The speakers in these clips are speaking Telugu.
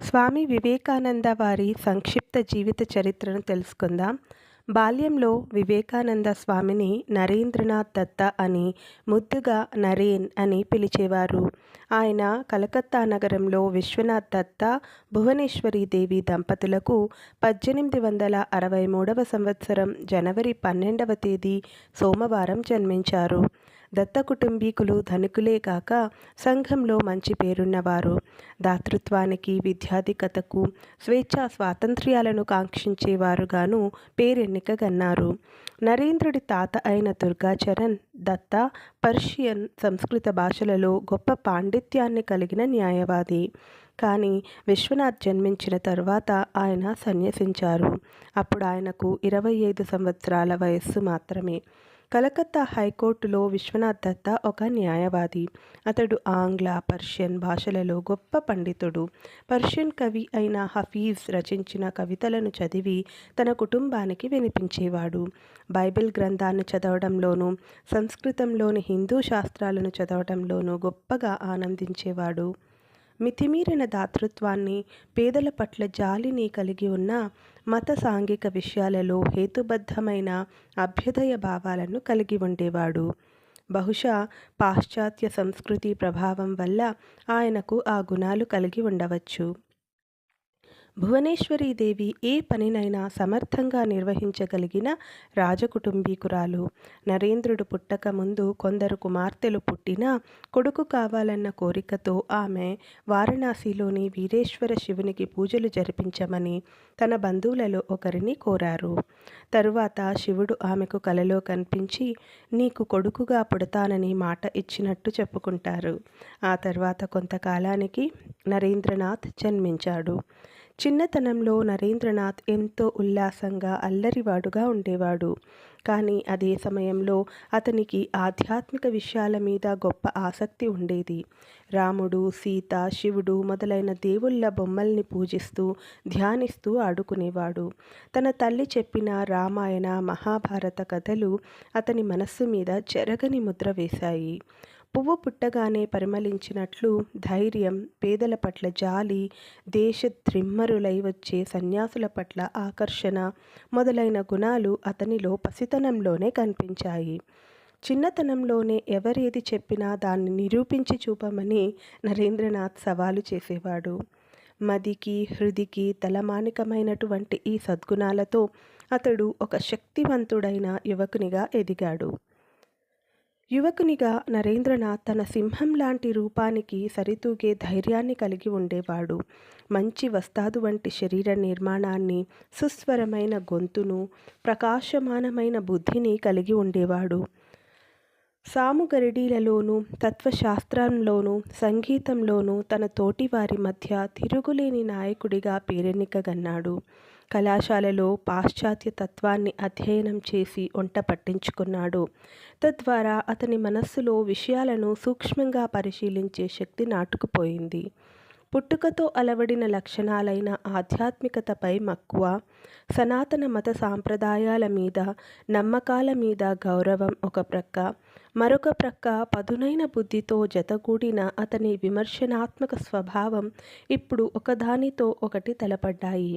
స్వామి వివేకానంద వారి సంక్షిప్త జీవిత చరిత్రను తెలుసుకుందాం. బాల్యంలో వివేకానంద స్వామిని నరేంద్రనాథ్ దత్త అని, ముద్దుగా నరేన్ అని పిలిచేవారు. ఆయన కలకత్తా నగరంలో విశ్వనాథ్ దత్త, భువనేశ్వరీ దేవి దంపతులకు 1863 సంవత్సరం జనవరి 12వ తేదీ సోమవారం జన్మించారు. దత్త కుటుంబీకులు ధనికులే కాక సంఘంలో మంచి పేరున్నవారు. దాతృత్వానికి, విద్యాధికతకు, స్వేచ్ఛా స్వాతంత్ర్యాలను కాంక్షించేవారుగాను పేరెన్నికగన్నారు. నరేంద్రుడి తాత అయిన దుర్గాచరణ్ దత్త పర్షియన్, సంస్కృత భాషలలో గొప్ప పాండిత్యాన్ని కలిగిన న్యాయవాది. కానీ విశ్వనాథ్ జన్మించిన తరువాత ఆయన సన్యసించారు. అప్పుడు ఆయనకు 25 సంవత్సరాల వయస్సు మాత్రమే. కలకత్తా హైకోర్టులో విశ్వనాథ్ దత్త ఒక న్యాయవాది. అతడు ఆంగ్ల, పర్షియన్ భాషలలో గొప్ప పండితుడు. పర్షియన్ కవి అయిన హఫీజ్ రచించిన కవితలను చదివి తన కుటుంబానికి వినిపించేవాడు. బైబిల్ గ్రంథాన్ని చదవడంలోనూ, సంస్కృతంలోని హిందూ శాస్త్రాలను చదవడంలోనూ గొప్పగా ఆనందించేవాడు. మితిమీరిన దాతృత్వాన్ని, పేదల పట్ల జాలిని కలిగి ఉన్న మత సాంఘిక విషయాలలో హేతుబద్ధమైన అభ్యుదయ భావాలను కలిగి ఉండేవాడు. బహుశా పాశ్చాత్య సంస్కృతి ప్రభావం వల్ల ఆయనకు ఆ గుణాలు కలిగి ఉండవచ్చు. భువనేశ్వరీదేవి ఏ పనినైనా సమర్థంగా నిర్వహించగలిగిన రాజకుటుంబీకురాలు. నరేంద్రుడు పుట్టక ముందు కొందరు కుమార్తెలు పుట్టినా కొడుకు కావాలన్న కోరికతో ఆమె వారణాసిలోని వీరేశ్వర శివునికి పూజలు జరిపించమని తన బంధువులలో ఒకరిని కోరారు. తరువాత శివుడు ఆమెకు కలలో కనిపించి నీకు కొడుకుగా పుడతానని మాట ఇచ్చినట్టు చెప్పుకుంటారు. ఆ తర్వాత కొంతకాలానికి నరేంద్రనాథ్ జన్మించాడు. చిన్నతనంలో నరేంద్రనాథ్ ఎంతో ఉల్లాసంగా, అల్లరివాడుగా ఉండేవాడు. కానీ అదే సమయంలో అతనికి ఆధ్యాత్మిక విషయాల మీద గొప్ప ఆసక్తి ఉండేది. రాముడు, సీత, శివుడు మొదలైన దేవుళ్ళ బొమ్మల్ని పూజిస్తూ, ధ్యానిస్తూ ఆడుకునేవాడు. తన తల్లి చెప్పిన రామాయణ, మహాభారత కథలు అతని మనస్సు మీద చెరగని ముద్ర వేశాయి. పువ్వు పుట్టగానే పరిమళించినట్లు ధైర్యం, పేదల పట్ల జాలి, దేశద్రిమ్మరులై వచ్చే సన్యాసుల పట్ల ఆకర్షణ మొదలైన గుణాలు అతనిలో పసితనంలోనే కనిపించాయి. చిన్నతనంలోనే ఎవరేది చెప్పినా దాన్ని నిరూపించి చూపమని నరేంద్రనాథ్ సవాలు చేసేవాడు. మదికి, హృదికి తలమానికమైనటువంటి ఈ సద్గుణాలతో అతడు ఒక శక్తివంతుడైన యువకునిగా ఎదిగాడు. యువకునిగా నరేంద్రనాథ్ తన సింహం లాంటి రూపానికి సరితూగే ధైర్యాన్ని కలిగి ఉండేవాడు. మంచి వస్తాదు వంటి శరీర నిర్మాణాన్ని, సుస్వరమైన గొంతును, ప్రకాశమానమైన బుద్ధిని కలిగి ఉండేవాడు. సాముగరిడీలలోనూ, తత్వశాస్త్రంలోనూ, సంగీతంలోనూ తన తోటివారి మధ్య తిరుగులేని నాయకుడిగా పేరెన్నికగన్నాడు. కళాశాలలో పాశ్చాత్య తత్వాన్ని అధ్యయనం చేసి ఒంట పట్టించుకున్నాడు. తద్వారా అతని మనస్సులో విషయాలను సూక్ష్మంగా పరిశీలించే శక్తి నాటుకుపోయింది. పుట్టుకతో అలవడిన లక్షణాలైన ఆధ్యాత్మికతపై మక్కువ, సనాతన మత సాంప్రదాయాల మీద, నమ్మకాల మీద గౌరవం ఒక ప్రక్క, మరొక ప్రక్క పదునైన బుద్ధితో జతగూడిన అతని విమర్శనాత్మక స్వభావం ఇప్పుడు ఒకదానితో ఒకటి తలపడ్డాయి.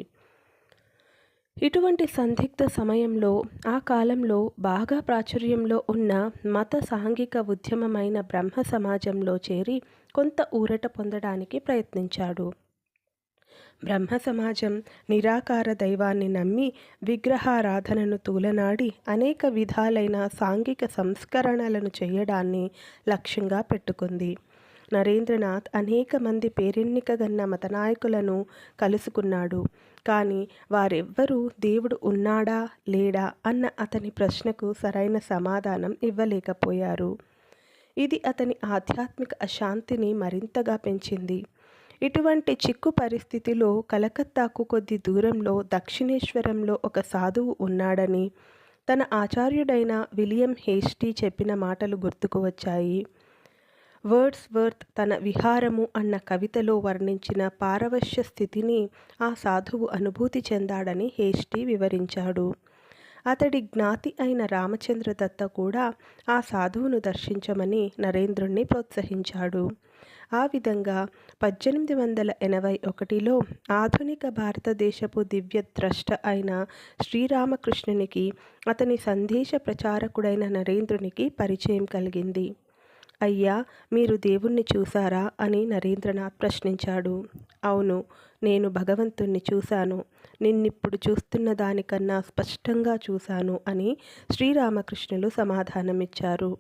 ఇటువంటి సందిగ్ధ సమయంలో, ఆ కాలంలో బాగా ప్రాచుర్యంలో ఉన్న మత సాంఘిక ఉద్యమమైన బ్రహ్మ సమాజంలో చేరి కొంత ఊరట పొందడానికి ప్రయత్నించాడు. బ్రహ్మ సమాజం నిరాకార దైవాన్ని నమ్మి విగ్రహారాధనను తూలనాడి అనేక విధాలైన సాంఘిక సంస్కరణలను చేయడాన్ని లక్ష్యంగా పెట్టుకుంది. నరేంద్రనాథ్ అనేక మంది పేరెన్నికగన్న మతనాయకులను కలుసుకున్నాడు. కానీ వారెవ్వరూ దేవుడు ఉన్నాడా లేడా అన్న అతని ప్రశ్నకు సరైన సమాధానం ఇవ్వలేకపోయారు. ఇది అతని ఆధ్యాత్మిక అశాంతిని మరింతగా పెంచింది. ఇటువంటి చిక్కు పరిస్థితిలో కలకత్తాకు కొద్ది దూరంలో దక్షిణేశ్వరంలో ఒక సాధువు ఉన్నాడని తన ఆచార్యుడైన విలియం హేస్టీ చెప్పిన మాటలు గుర్తుకు వచ్చాయి. వర్డ్స్వర్త్ తన విహారము అన్న కవితలో వర్ణించిన పారవశ్య స్థితిని ఆ సాధువు అనుభూతి చెందాడని హేస్టీ వివరించాడు. అతడి జ్ఞాతి అయిన రామచంద్ర దత్త కూడా ఆ సాధువును దర్శించమని నరేంద్రుణ్ణి ప్రోత్సహించాడు. ఆ విధంగా 1881లో ఆధునిక భారతదేశపు దివ్య ద్రష్ట అయిన శ్రీరామకృష్ణునికి అతని సందేశ ప్రచారకుడైన నరేంద్రునికి పరిచయం కలిగింది. అయ్యా, మీరు దేవుణ్ణి చూశారా అని నరేంద్రనాథ్ ప్రశ్నించాడు. అవును, నేను భగవంతుణ్ణి చూశాను. నిన్నిప్పుడు చూస్తున్న దానికన్నా స్పష్టంగా చూశాను అని శ్రీరామకృష్ణులు సమాధానమిచ్చారు.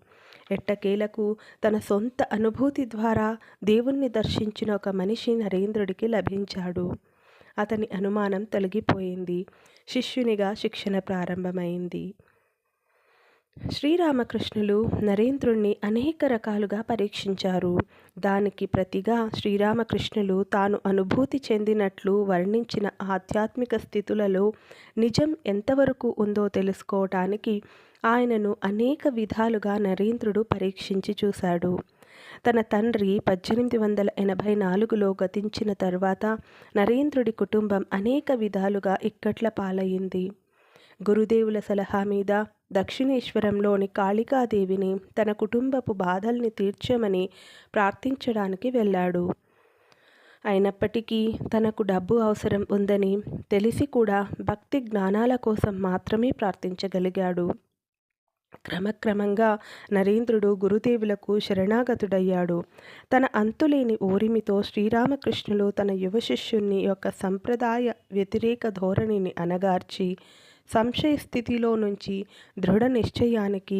ఎట్టకేలకు తన సొంత అనుభూతి ద్వారా దేవుణ్ణి దర్శించిన ఒక మనిషి నరేంద్రుడికి లభించాడు. అతని అనుమానం తొలగిపోయింది. శిష్యునిగా శిక్షణ ప్రారంభమైంది. శ్రీరామకృష్ణులు నరేంద్రుణ్ణి అనేక రకాలుగా పరీక్షించారు. దానికి ప్రతిగా శ్రీరామకృష్ణులు తాను అనుభూతి చెందినట్లు వర్ణించిన ఆధ్యాత్మిక స్థితులలో నిజం ఎంతవరకు ఉందో తెలుసుకోవటానికి ఆయనను అనేక విధాలుగా నరేంద్రుడు పరీక్షించి చూశాడు. తన తండ్రి 1884లో గతించిన తర్వాత నరేంద్రుడి కుటుంబం అనేక విధాలుగా ఇక్కట్ల పాలయ్యింది. గురుదేవుల సలహా మీద దక్షిణేశ్వరంలోని కాళికాదేవిని తన కుటుంబపు బాధల్ని తీర్చమని ప్రార్థించడానికి వెళ్ళాడు. అయినప్పటికీ తనకు డబ్బు అవసరం ఉందని తెలిసి కూడా భక్తి జ్ఞానాల కోసం మాత్రమే ప్రార్థించగలిగాడు. క్రమక్రమంగా నరేంద్రుడు గురుదేవులకు శరణాగతుడయ్యాడు. తన అంతులేని ఓరిమితో శ్రీరామకృష్ణులు తన యువ శిష్యుని యొక్క సంప్రదాయ వ్యతిరేక ధోరణిని అణగార్చి సంశయ స్థితిలో నుంచి దృఢ నిశ్చయానికి,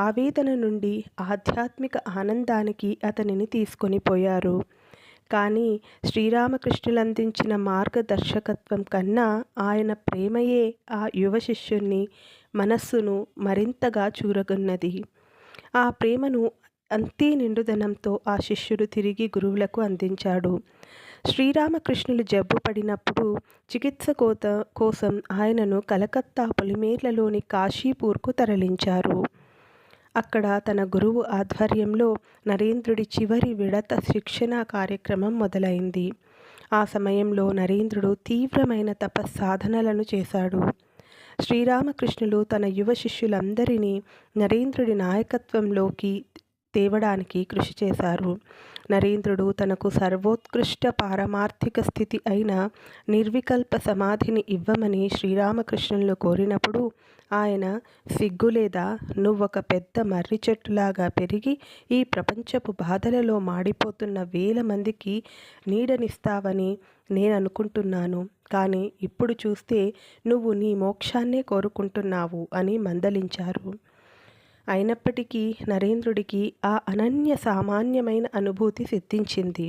ఆవేదన నుండి ఆధ్యాత్మిక ఆనందానికి అతనిని తీసుకొని పోయారు. కానీ శ్రీరామకృష్ణులందించిన మార్గదర్శకత్వం కన్నా ఆయన ప్రేమయే ఆ యువ శిష్యుని మనస్సును మరింతగా చూరగొన్నది. ఆ ప్రేమను అంతే నిండుదనంతో ఆ శిష్యుడు తిరిగి గురువులకు అందించాడు. శ్రీరామకృష్ణులు జబ్బు పడినప్పుడు చికిత్స కోసం ఆయనను కలకత్తా పొలిమేర్లలోని కాశీపూర్కు తరలించారు. అక్కడ తన గురువు ఆధ్వర్యంలో నరేంద్రుడి చివరి విడత శిక్షణా కార్యక్రమం మొదలైంది. ఆ సమయంలో నరేంద్రుడు తీవ్రమైన తపస్సాధనలను చేశాడు. శ్రీరామకృష్ణులు తన యువ శిష్యులందరినీ నరేంద్రుడి నాయకత్వంలోకి తేవడానికి కృషి చేశారు. నరేంద్రుడు తనకు సర్వోత్కృష్ట పారమార్థిక స్థితి అయిన నిర్వికల్ప సమాధిని ఇవ్వమని శ్రీరామకృష్ణులను కోరినప్పుడు ఆయన సిగ్గులేదా, నువ్వొక పెద్ద మర్రి చెట్టులాగా పెరిగి ఈ ప్రపంచపు బాధలలో మాడిపోతున్న వేల మందికి నీడనిస్తావని నేను అనుకుంటున్నాను, కానీ ఇప్పుడు చూస్తే నువ్వు నీ మోక్షాన్నే కోరుకుంటున్నావు అని మందలించారు. అయినప్పటికీ నరేంద్రుడికి ఆ అనన్య సామాన్యమైన అనుభూతి సిద్ధించింది.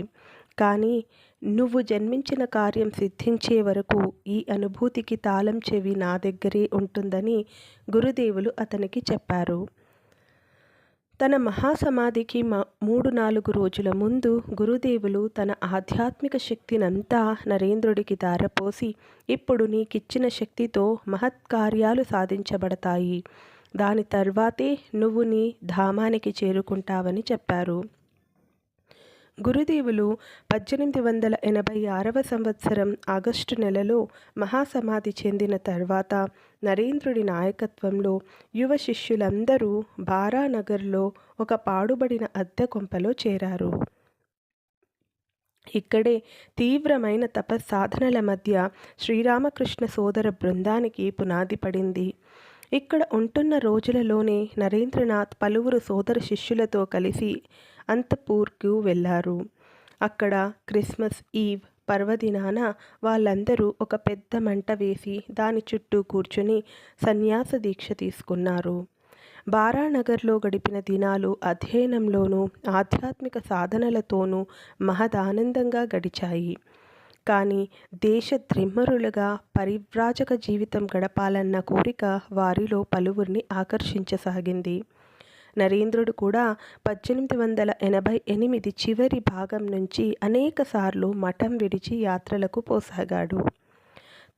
కానీ నువ్వు జన్మించిన కార్యం సిద్ధించే వరకు ఈ అనుభూతికి తాళం చెవి నా దగ్గరే ఉంటుందని గురుదేవులు అతనికి చెప్పారు. తన మహాసమాధికి 3-4 రోజుల ముందు గురుదేవులు తన ఆధ్యాత్మిక శక్తినంతా నరేంద్రుడికి ధారపోసి, ఇప్పుడు నీకిచ్చిన శక్తితో మహత్కార్యాలు సాధించబడతాయి, దాని తర్వాతే నువ్వు నీ ధామానికి చేరుకుంటావని చెప్పారు. గురుదేవులు 1886వ సంవత్సరం ఆగస్టు నెలలో మహాసమాధి చెందిన తర్వాత నరేంద్రుడి నాయకత్వంలో యువ శిష్యులందరూ బారానగర్లో ఒక పాడుబడిన అద్దె కొంపలో చేరారు. ఇక్కడే తీవ్రమైన తపస్సాధనల మధ్య శ్రీరామకృష్ణ సోదర బృందానికి పునాది పడింది. ఇక్కడ ఉంటున్న రోజులలోనే నరేంద్రనాథ్ పలువురు సోదర శిష్యులతో కలిసి అంతపూర్కు వెళ్ళారు. అక్కడ క్రిస్మస్ ఈవ్ పర్వదినాన వాళ్ళందరూ ఒక పెద్ద మంట వేసి దాని చుట్టూ కూర్చుని సన్యాస దీక్ష తీసుకున్నారు. బారానగర్లో గడిపిన దినాలు అధ్యయనంలోనూ ఆధ్యాత్మిక సాధనలతోనూ మహదానందంగా గడిచాయి. కానీ దేశద్రిమ్మరులుగా పరివ్రాజక జీవితం గడపాలన్న కోరిక వారిలో పలువురిని ఆకర్షించసాగింది. నరేంద్రుడు కూడా 1888 చివరి భాగం నుంచి అనేకసార్లు మఠం విడిచి యాత్రలకు పోసాగాడు.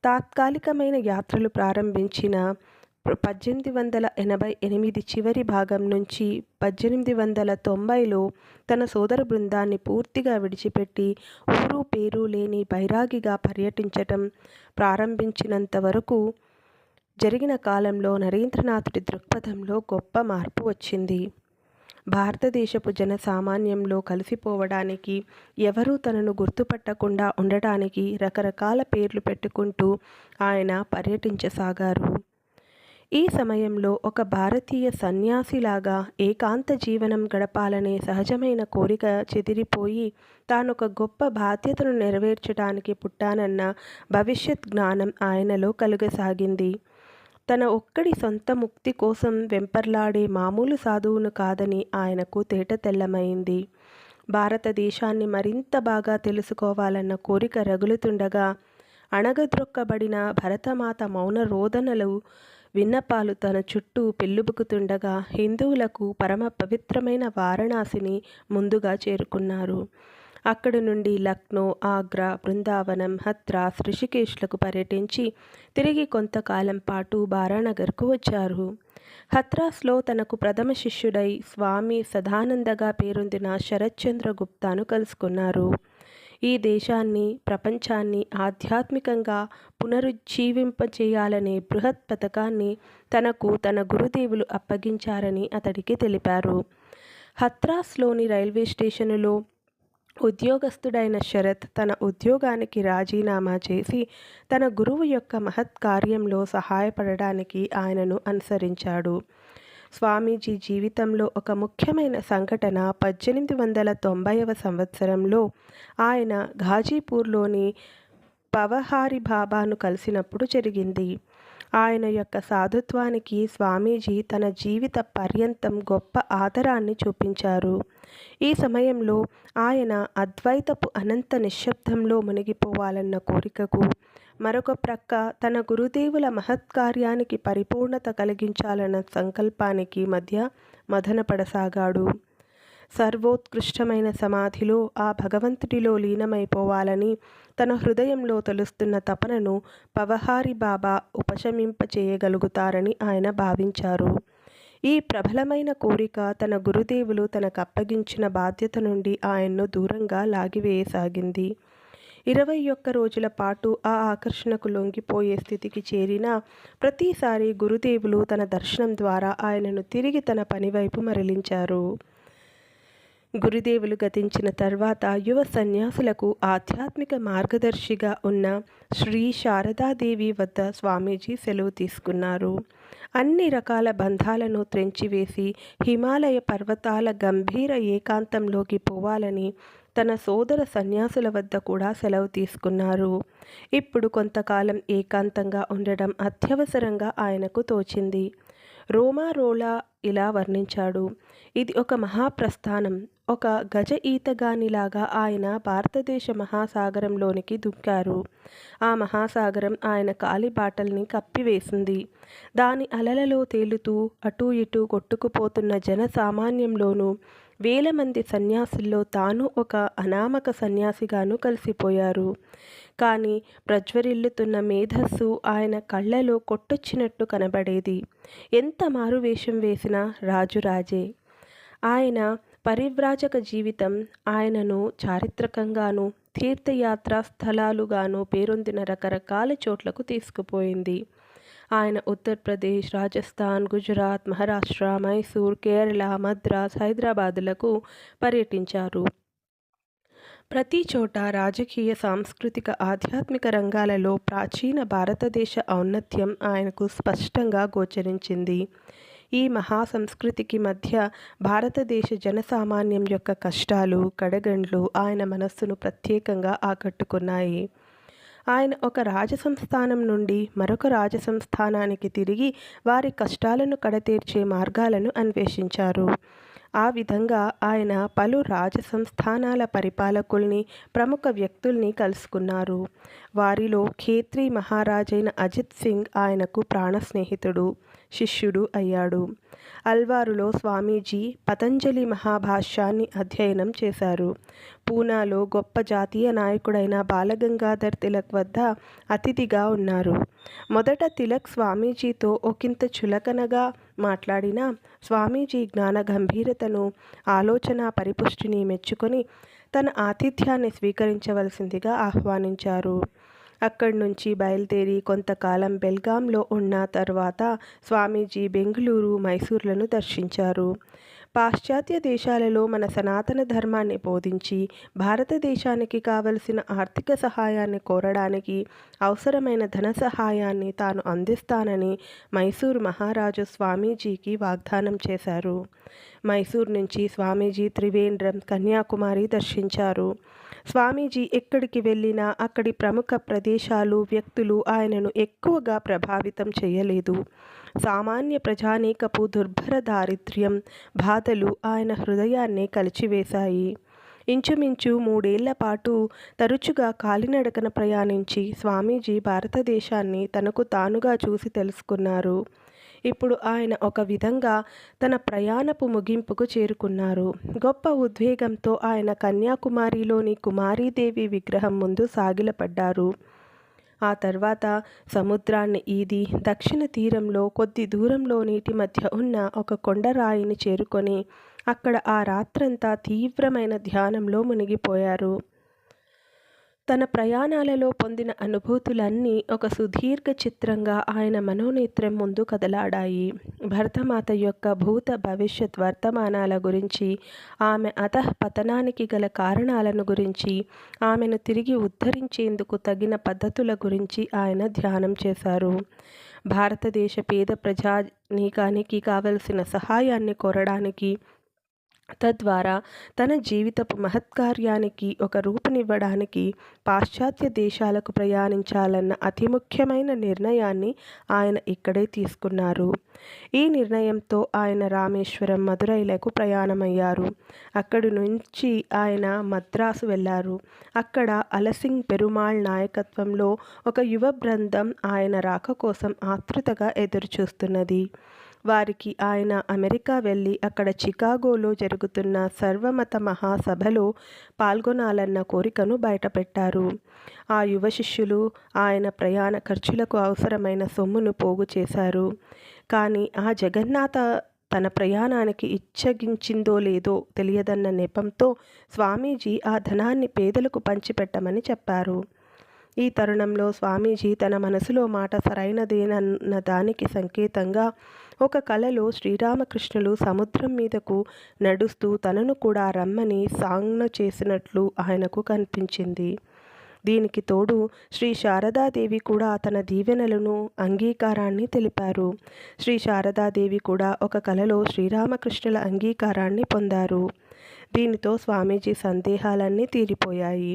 తాత్కాలికమైన యాత్రలు ప్రారంభించిన 1888 చివరి భాగం నుంచి 1890లో తన సోదర బృందాన్ని పూర్తిగా విడిచిపెట్టి ఊరు పేరు లేని బైరాగిగా పర్యటించటం ప్రారంభించినంత వరకు జరిగిన కాలంలో నరేంద్రనాథుడి దృక్పథంలో గొప్ప మార్పు వచ్చింది. భారతదేశపు జనసామాన్యంలో కలిసిపోవడానికి, ఎవరూ తనను గుర్తుపట్టకుండా ఉండటానికి రకరకాల పేర్లు పెట్టుకుంటూ ఆయన పర్యటించసాగారు. ఈ సమయంలో ఒక భారతీయ సన్యాసిలాగా ఏకాంత జీవనం గడపాలనే సహజమైన కోరిక చెదిరిపోయి, తానొక గొప్ప బాధ్యతను నెరవేర్చడానికి పుట్టానన్న భవిష్యత్ జ్ఞానం ఆయనలో కలుగసాగింది. తన ఒక్కడి సొంత ముక్తి కోసం వెంపర్లాడే మామూలు సాధువును కాదని ఆయనకు తేటతెల్లమైంది. భారతదేశాన్ని మరింత బాగా తెలుసుకోవాలన్న కోరిక రగులుతుండగా, అణగద్రొక్కబడిన భరతమాత మౌన రోదనలు, విన్నపాలు తన చుట్టూ పెల్లుబుకుతుండగా, హిందువులకు పరమ పవిత్రమైన వారణాసిని ముందుగా చేరుకున్నారు. అక్కడి నుండి లక్నో, ఆగ్రా, బృందావనం, హత్రాస్, రిషికేశ్లకు పర్యటించి తిరిగి కొంతకాలం పాటు బారానగర్కు వచ్చారు. హత్రాస్లో తనకు ప్రథమ శిష్యుడై స్వామి సదానందగా పేరొందిన శరత్చంద్ర గుప్తాను కలుసుకున్నారు. ఈ దేశాన్ని, ప్రపంచాన్ని ఆధ్యాత్మికంగా పునరుజ్జీవింపచేయాలనే బృహత్ పథకాన్ని తనకు తన గురుదేవులు అప్పగించారని అతడికి తెలిపారు. హత్రాస్లోని రైల్వే స్టేషనులో ఉద్యోగస్తుడైన శరత్ తన ఉద్యోగానికి రాజీనామా చేసి తన గురువు యొక్క మహత్ కార్యంలో సహాయపడడానికి ఆయనను అనుసరించాడు. స్వామీజీ జీవితంలో ఒక ముఖ్యమైన సంఘటన 1890వ సంవత్సరంలో ఆయన ఘాజీపూర్లోని పవహారి బాబాను కలిసినప్పుడు జరిగింది. ఆయన యొక్క సాధుత్వానికి స్వామీజీ తన జీవిత పర్యంతం గొప్ప ఆదరాన్ని చూపించారు. ఈ సమయంలో ఆయన అద్వైతపు అనంత నిశ్శబ్దంలో మునిగిపోవాలన్న కోరికకు, మరొక ప్రక్క తన గురుదేవుల మహత్కార్యానికి పరిపూర్ణత కలిగించాలన్న సంకల్పానికి మధ్య మదనపడసాగాడు. సర్వోత్కృష్టమైన సమాధిలో ఆ భగవంతుడిలో లీనమైపోవాలని తన హృదయంలో తొలుస్తున్న తపనను పవహారి బాబా ఉపశమింపచేయగలుగుతారని ఆయన భావించారు. ఈ ప్రబలమైన కోరిక తన గురుదేవులు తనకప్పగించిన బాధ్యత నుండి ఆయన్ను దూరంగా లాగివేయసాగింది. 21 రోజుల పాటు ఆ ఆకర్షణకు లొంగిపోయే స్థితికి చేరినా, ప్రతిసారి గురుదేవులు తన దర్శనం ద్వారా ఆయనను తిరిగి తన పనివైపు మరలించారు. గురుదేవులు గతించిన తర్వాత యువ సన్యాసులకు ఆధ్యాత్మిక మార్గదర్శిగా ఉన్న శ్రీ శారదాదేవి వద్ద స్వామీజీ సెలవు తీసుకున్నారు. అన్ని రకాల బంధాలను త్రెంచివేసి హిమాలయ పర్వతాల గంభీర ఏకాంతంలోకి పోవాలని తన సోదర సన్యాసుల వద్ద కూడా సెలవు తీసుకున్నారు. ఇప్పుడు కొంతకాలం ఏకాంతంగా ఉండడం అత్యవసరంగా ఆయనకు తోచింది. రోమారోలా ఇలా వర్ణించాడు: ఇది ఒక మహాప్రస్థానం. ఒక గజ ఈతగానిలాగా ఆయన భారతదేశ మహాసాగరంలోనికి దుంకారు. ఆ మహాసాగరం ఆయన కాలిబాటల్ని కప్పివేసింది. దాని అలలలో తేలుతూ అటూ ఇటూ కొట్టుకుపోతున్న జనసామాన్యంలోనూ వేల మంది సన్యాసుల్లో తాను ఒక అనామక సన్యాసిగాను కలిసిపోయారు. కానీ ప్రజ్వరిల్లుతున్న మేధస్సు ఆయన కళ్ళలో కొట్టొచ్చినట్టు కనబడేది. ఎంత మారువేషం వేసినా రాజురాజే. ఆయన పరివ్రాజక జీవితం ఆయనను చారిత్రకంగానూ తీర్థయాత్రా స్థలాలుగాను పేరొందిన రకరకాల చోట్లకు తీసుకుపోయింది. ఆయన ఉత్తరప్రదేశ్, రాజస్థాన్, గుజరాత్, మహారాష్ట్ర, మైసూర్, కేరళ, మద్రాస్, హైదరాబాదులకు పర్యటించారు. ప్రతి చోట రాజకీయ, సాంస్కృతిక, ఆధ్యాత్మిక రంగాలలో ప్రాచీన భారతదేశ ఔన్నత్యం ఆయనకు స్పష్టంగా గోచరించింది. ఈ మహాసంస్కృతికి మధ్య భారతదేశ జనసామాన్యం యొక్క కష్టాలు, కడగండ్లు ఆయన మనస్సును ప్రత్యేకంగా ఆకట్టుకున్నాయి. ఆయన ఒక రాజసంస్థానం నుండి మరొక రాజసంస్థానానికి తిరిగి వారి కష్టాలను కడతీర్చే మార్గాలను అన్వేషించారు. ఆ విధంగా ఆయన పలు రాజసంస్థానాల పరిపాలకుల్ని, ప్రముఖ వ్యక్తుల్ని కలుసుకున్నారు. వారిలో ఖేత్రీ మహారాజైన అజిత్ సింగ్ ఆయనకు ప్రాణ స్నేహితుడు, శిష్యుడు అయ్యాడు. అల్వారులో స్వామీజీ పతంజలి మహాభాష్యాన్ని అధ్యయనం చేశారు. పూనాలో గొప్ప జాతీయ నాయకుడైన బాలగంగాధర్ తిలక్ వద్ద అతిథిగా ఉన్నారు. మొదట తిలక్ స్వామీజీతో ఒకంత చులకనగా మాట్లాడినా స్వామీజీ జ్ఞాన గంభీరతను, ఆలోచన పరిపుష్టిని మెచ్చుకొని తన ఆతిథ్యాన్ని స్వీకరించవలసిందిగా ఆహ్వానించారు. అక్కడి నుంచి బయలుదేరి కొంతకాలం బెల్గాంలో ఉన్న తర్వాత స్వామీజీ బెంగుళూరు, మైసూర్లను దర్శించారు. పాశ్చాత్య దేశాలలో మన సనాతన ధర్మాన్ని బోధించి భారతదేశానికి కావలసిన ఆర్థిక సహాయాన్ని కోరడానికి అవసరమైన ధన సహాయాన్ని తాను అందిస్తానని మైసూరు మహారాజు స్వామీజీకి వాగ్దానం చేశారు. మైసూర్ నుంచి స్వామీజీ త్రివేంద్రం, కన్యాకుమారి దర్శించారు. స్వామీజీ ఎక్కడికి వెళ్ళినా అక్కడి ప్రముఖ ప్రదేశాలు, వ్యక్తులు ఆయనను ఎక్కువగా ప్రభావితం చేయలేదు. సామాన్య ప్రజానీకపు దుర్భర దారిద్ర్యం, బాధలు ఆయన హృదయాన్ని కలిచివేశాయి. ఇంచుమించు 3 ఏళ్ల పాటు తరచుగా కాలినడకన ప్రయాణించి స్వామీజీ భారతదేశాన్ని తనకు తానుగా చూసి తెలుసుకున్నారు. ఇప్పుడు ఆయన ఒక విధంగా తన ప్రయాణపు ముగింపుకు చేరుకున్నారు. గొప్ప ఉద్వేగంతో ఆయన కన్యాకుమారిలోని కుమారీదేవి విగ్రహం ముందు సాగిలపడ్డారు. ఆ తర్వాత సముద్రాన్ని ఈది దక్షిణ తీరంలో కొద్ది దూరంలో నీటి మధ్య ఉన్న ఒక కొండరాయిని చేరుకొని అక్కడ ఆ రాత్రంతా తీవ్రమైన ధ్యానంలో మునిగిపోయారు. తన ప్రయాణాలలో పొందిన అనుభూతులన్నీ ఒక సుదీర్ఘ చిత్రంగా ఆయన మనోనేత్రం ముందు కదలాడాయి. భరతమాత యొక్క భూత భవిష్యత్ వర్తమానాల గురించి, ఆమె అధఃపతనానికి గల కారణాలను గురించి, ఆమెను తిరిగి ఉద్ధరించేందుకు తగిన పద్ధతుల గురించి ఆయన ధ్యానం చేశారు. భారతదేశ పేద ప్రజానీకానికి కావలసిన సహాయాన్ని కోరడానికి, తద్వారా తన జీవితపు మహత్కార్యానికి ఒక రూపునివ్వడానికి పాశ్చాత్య దేశాలకు ప్రయాణించాలన్న అతి ముఖ్యమైన నిర్ణయాన్ని ఆయన ఇక్కడే తీసుకున్నారు. ఈ నిర్ణయంతో ఆయన రామేశ్వరం, మదురైలకు ప్రయాణమయ్యారు. అక్కడి నుంచి ఆయన మద్రాసు వెళ్లారు. అక్కడ అలసింగ్ పెరుమాళ్ నాయకత్వంలో ఒక యువ బృందం ఆయన రాక కోసం ఆతృతగా ఎదురుచూస్తున్నది. వారికి ఆయన అమెరికా వెళ్ళి అక్కడ చికాగోలో జరుగుతున్న సర్వమత మహాసభలో పాల్గొనాలన్న కోరికను బయటపెట్టారు. ఆ యువ శిష్యులు ఆయన ప్రయాణ ఖర్చులకు అవసరమైన సొమ్మును పోగు చేశారు. కానీ ఆ జగన్నాథ తన ప్రయాణానికి ఇచ్చగించిందో లేదో తెలియదన్న నెపంతో స్వామీజీ ఆ ధనాన్ని పేదలకు పంచిపెట్టమని చెప్పారు. ఈ తరుణంలో స్వామీజీ తన మనసులో మాట సరైనదేనన్న దానికి సంకేతంగా ఒక కలలో శ్రీరామకృష్ణులు సముద్రం మీదకు నడుస్తూ తనను కూడా రమ్మని సాంజ్ఞ చేసినట్లు ఆయనకు కనిపించింది. దీనికి తోడు శ్రీ శారదాదేవి కూడా తన దీవెనలను, అంగీకారాన్ని తెలిపారు. శ్రీ శారదాదేవి కూడా ఒక కలలో శ్రీరామకృష్ణుల అంగీకారాన్ని పొందారు. దీనితో స్వామీజీ సందేహాలన్నీ తీరిపోయాయి.